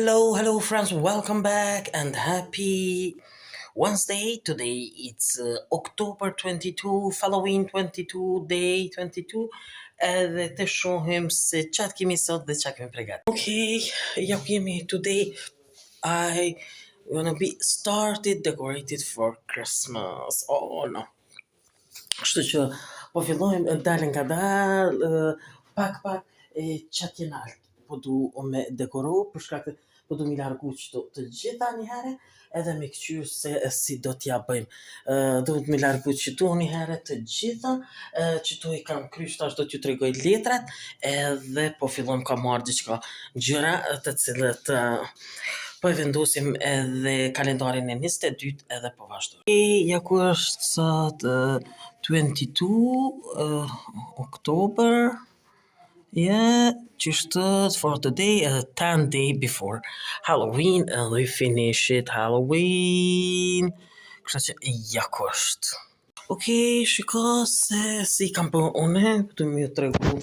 Hello, friends. Welcome back and happy Wednesday. Today it's October 22, Halloween 22, day 22. Dhe të shohim se qatë kemi sot dhe qatë kemi pregat. Okay, ja kemi today. I gonna be started decorated for Christmas. Oh no. Kështu që po fillojmë dalë nga dalë, pak qatë jena po du me dekoru për shkak të po du mi largu qëto të gjitha një herë edhe me këqyrë se si do t'ja bëjmë. Duhet mi largu qëto një herë të gjitha, qëto i kam krysh tash do t'ju tregoj letrat edhe po fillojmë ka marrë diçka gjëra të cilët po e vendosim edhe kalendarin e 22 edhe po vazhdoj. Ja ku është sot 22 October. Yeah, just for today, 10 days before Halloween, and we finish it Halloween. Kështu që ja ku është. Okej, shiko se si kam bë unë, të më tregu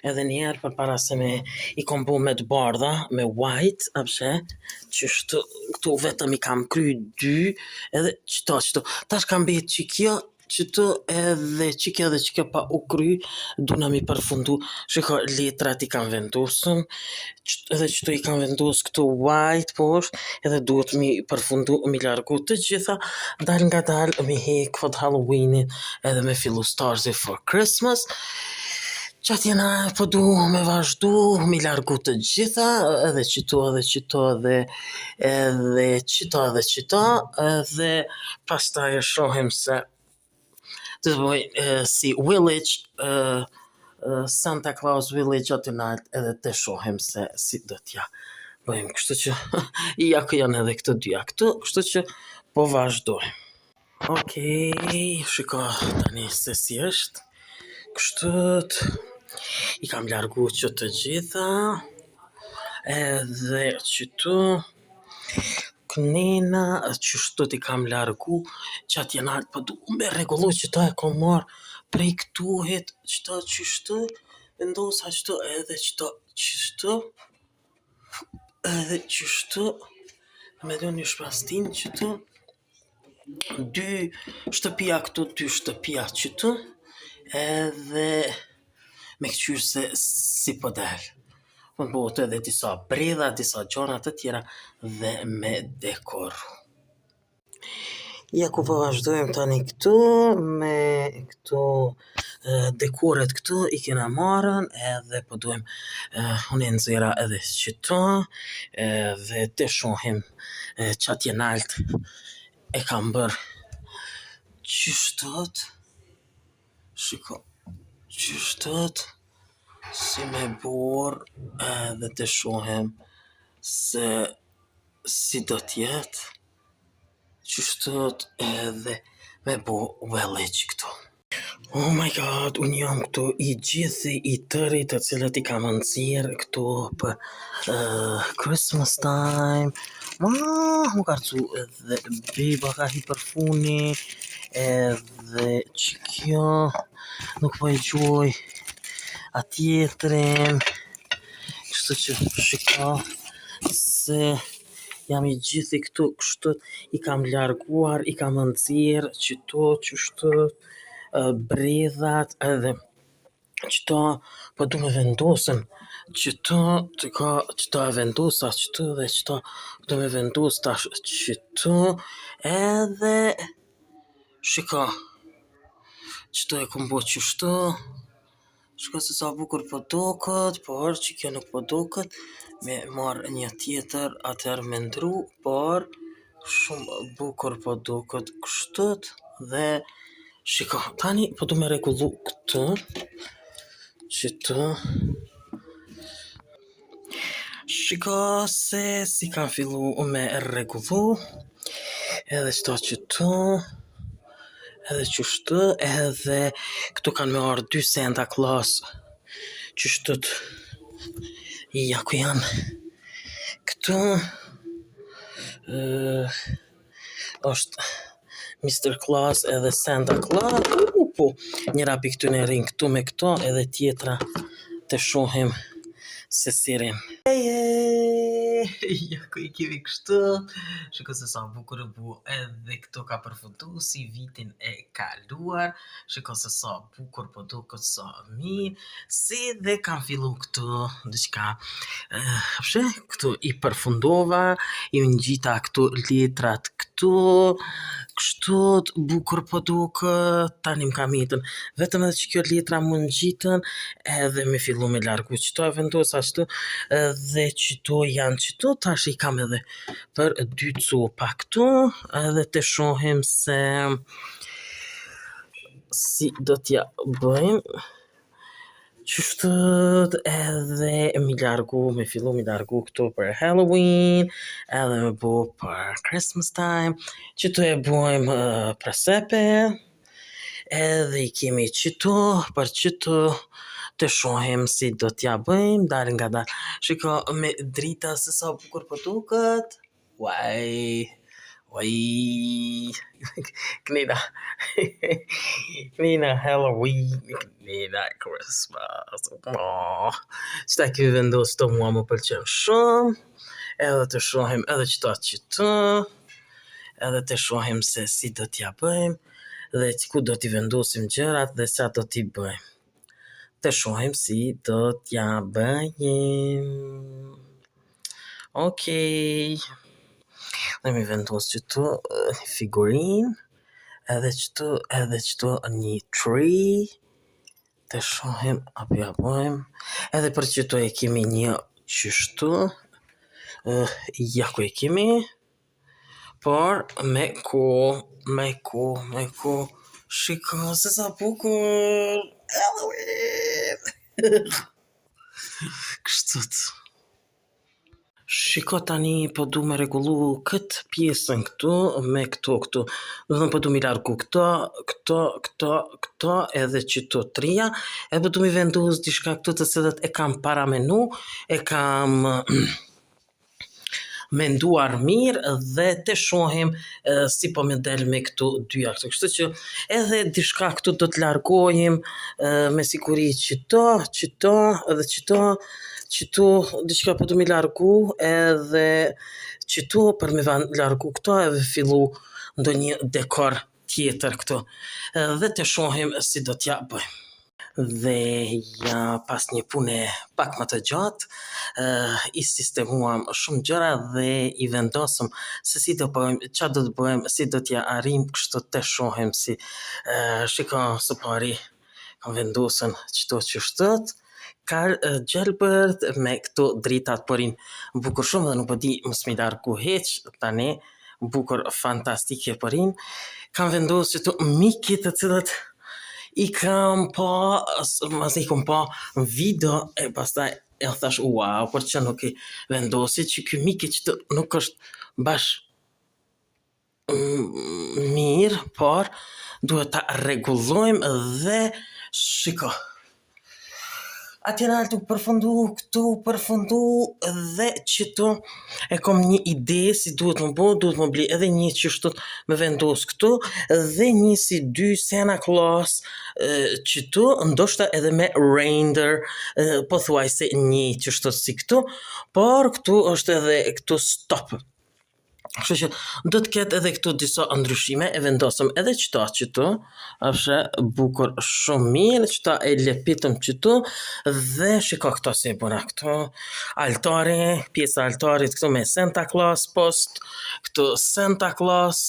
edhe njerë për para se me i kam bë me të bardha, me white, apshe, që shtu, këtu vetëm i kam kry 2, edhe qëto, tash kam bet që kjo, qëto edhe që kjo pa u kry, du na mi përfundu, shiko, letrat i kam vendosëm, edhe qëto i kam vendosë këtu white poshtë, edhe duhet mi përfundu, mi largu të gjitha, dal nga dal, mi hek fot Halloweenin, edhe me fillu Stars for Christmas. Qatë jena po du me vazhdu, mi largu të gjitha, edhe qëto, edhe pastaj e shohim se të bëj si Village, Santa Claus Village aty nalt edhe të shohim se si do t'ja bëjmë. Kështu që ja ku janë edhe këto dyja këtu, kështu që po vazhdojmë. Okej, shiko tani se si është. Kështu i kam largu që të gjitha edhe qëtu kënena që shtu t'i kam largu që atë jenë po du me regullu që ta e kom marrë prej këtuhet qëta qështu vendosa qëtu edhe qëta qështu edhe qështu me do një shpastin qëtu 2 shtëpia këtu 2 shtëpia qëtu edhe me këqyrë se si po del. Unë bëhet edhe disa bredha, disa gjona të tjera dhe me dekoru. Ja ku po vazhdojmë tani këtu, me këtu dekoret këtu i kena marrën edhe po dojmë unë e nëzira edhe qëto dhe të shohim qatë jenalt e kam bërë qështot, shiko, qështot, si me borë edhe të shohem se si do t'jetë qështot edhe me bo village këtu. Oh my god, unë jam këtu i gjithi i tëri të cilët i kam nëzirë këtu për Christmas time. Më karcu edhe beba ka hi përfuni edhe që kjo nuk po e gjoj atjetërin, kështu që shiko se jam i gjithi këtu, kështu i kam larguar, i kam nëzirë qëto, qështu, bredhat edhe qëto, po du me vendosëm qëto, qëto e vendosa qëto dhe qëto, du me vendos tash qëto edhe shiko, qëto e kom bo qështu. Shko se sa bukur po dokët, por që kjo nuk po dokët, me marrë një tjetër atër me ndru, por shumë bukur po dokët kështët dhe shiko, tani po du me regullu këtë, qëtë, shiko se si kam fillu me regullu, edhe qëto, edhe qështu, edhe këtu kanë me orë 2 Santa Claus qështët, ja ku janë këtu, është Mr. Claus edhe Santa Claus, po, njëra pi këtu në rinë këtu me këto, edhe tjetra të shohim se si rinë. ja ku I kemi kështu. Shiko se sa bukur bu edhe këto ka përfundu si vitin e kaluar. Shiko se sa bukur po duket sa mirë. Si dhe kam fillu këtu diçka. Pse këtu I përfundova, I ngjita këtu letrat këtu. Kështu bukur po duket, tani më kam jetën. Vetëm edhe që kjo letra më ngjitën, edhe me fillu me largu qëto e vendosa ashtu, dhe qëto janë qëto, tash I kam edhe për 2 copa këtu, edhe të shohim se si do t'ja bëjmë. Qështët edhe me fillu mi largu këtu për Halloween, edhe me bu për Christmas time, qëto e bujmë presepe, edhe I kemi qëto, për qëto të shohim si do t'ja bëjmë, dal nga dal. Shiko me drita se sa bukur po duket. Knina. Knina Halloween, knina Christmas. Qëta kemi vendos të mua më pëlqen shumë. Edhe të shohim edhe qëto. Edhe të shohim se si do t'ja bëjmë. Dhe ku do t'i vendosim gjërat dhe sa do t'i bëjmë. Të shohim si do t'ja bëjmë. Okej. Dhe mi vendos qëto një figurin, edhe qëto një tree, të shohim apo ja bëjmë, edhe për qëto e kemi një qështu, ja ku e kemi, por me ku, shiko se sa bukur, Halloween, kështut. Shiko tani po du me regullu këtë pjesën këtu me këtu. Do të po du mi largu këto edhe qëto tria, e po du mi vendos diçka këtu të cilët e kam para menu, e kam menduar mirë dhe të shohim si po me del me këtu dyja këtu. Kështu që edhe diçka këtu do të largojim me siguri qëto edhe qëto diçka po du mi largu edhe qëto për me largu këto edhe fillu ndonjë dekor tjetër këtu. Dhe të shohim si do t'ja bëjmë. Dhe ja pas një pune pak më të gjatë, I sistemuam shumë gjëra dhe I vendosëm se si do bëjmë, qa do të bëjmë, si do t'ja arrim, kështu të shohim si shiko së pari kam vendosën qëto qështët, ka gjelbërt me këto dritat përin bukur shumë dhe nuk po di mos mi largu heq tani, bukur fantastike përin. Kam vendosë qëto mikit të cilët I kam pa video e pastaj e thash wow, për që nuk I vendosi që ky miki që nuk është bash mirë, por duhet ta rregullojmë dhe shiko. Atje nalë të përfundu dhe qëto e kom një ide si duhet më bli edhe një qështot me vendos këtu dhe një si 2 Santa Claus qëtu, ndoshta edhe me reindeer, po thuaj se një qështot si këtu, por këtu është edhe këtu stop. Kështu që do të ketë edhe këtu disa ndryshime, e vendosëm edhe qëto, është bukur shumë mirë, qëta e lepitëm qëtu, dhe shiko këto si e bëra këtu, altari, pjesa altarit këtu me Santa Claus post, këtu Santa Claus,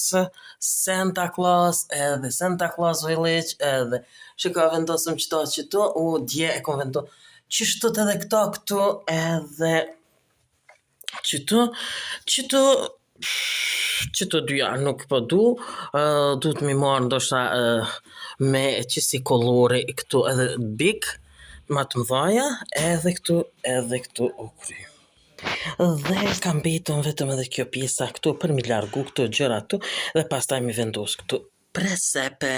edhe Santa Claus Village, edhe shiko vendosëm qëto, dje e kom vendosëm, qështot edhe këtu, edhe qëto dyja nuk po du të mi marrë ndoshta me qësi kolore këtu edhe big, ma të mdhaja, edhe këtu okry. Dhe kam betën vetëm edhe kjo pjesa këtu për mi largu këtu gjëra këtu dhe pastaj mi vendos këtu presepe,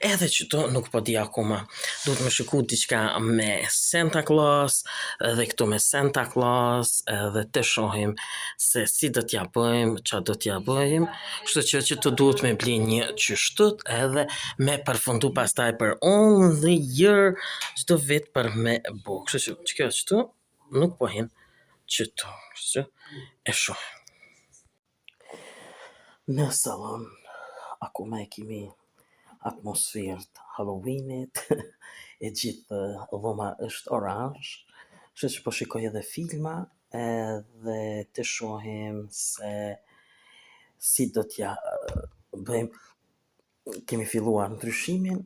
edhe qëto nuk po di akoma, duhet me shiku diçka me Santa Claus, edhe këtu me Santa Claus, edhe të shohim se si do t'ja bëjmë, qa do t'ja bëjmë, kështu që qëto duhet me bli një qështut, edhe me përfundu pastaj për on the year, qëto vit për me bo, kështu që kjo qëtu nuk po hin, Qëto, kështu, e shoh. Në salon, akoma e kemi atmosferë të Halloweenit, e gjithë dhoma është orange, kështu që po shikoj edhe filma, edhe të shohim se si do t'ja bëjmë, kemi filluar ndryshimin,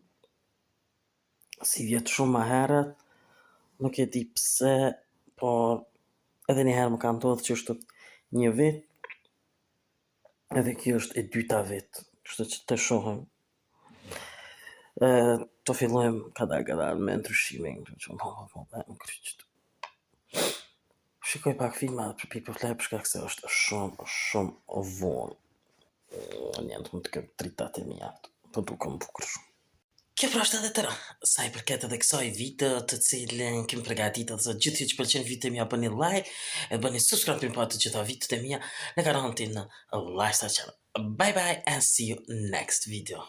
si vjetë shumë më herët, nuk e di pse, por edhe një herë më ka ndodhur që është një vit, edhe kjo është e dyta vit, kështu që të shohim. Të fillojmë kadal me ndryshimin, kështu që më kryqt. Shikoj pak filma për pikë për shkak se është shumë vonë. Njënë të më të këtë dritat e mija, po duke më bukur shumë. Kjo pra është edhe tëra, sa i përket edhe kësaj video të cilën kemi përgatitur, dhe gjithë që pëlqen videot e mia bëni like, e bëni subscribe për pa të gjitha videot e mia në kanalin në Lifestyle Channel. Bye bye and see you next video.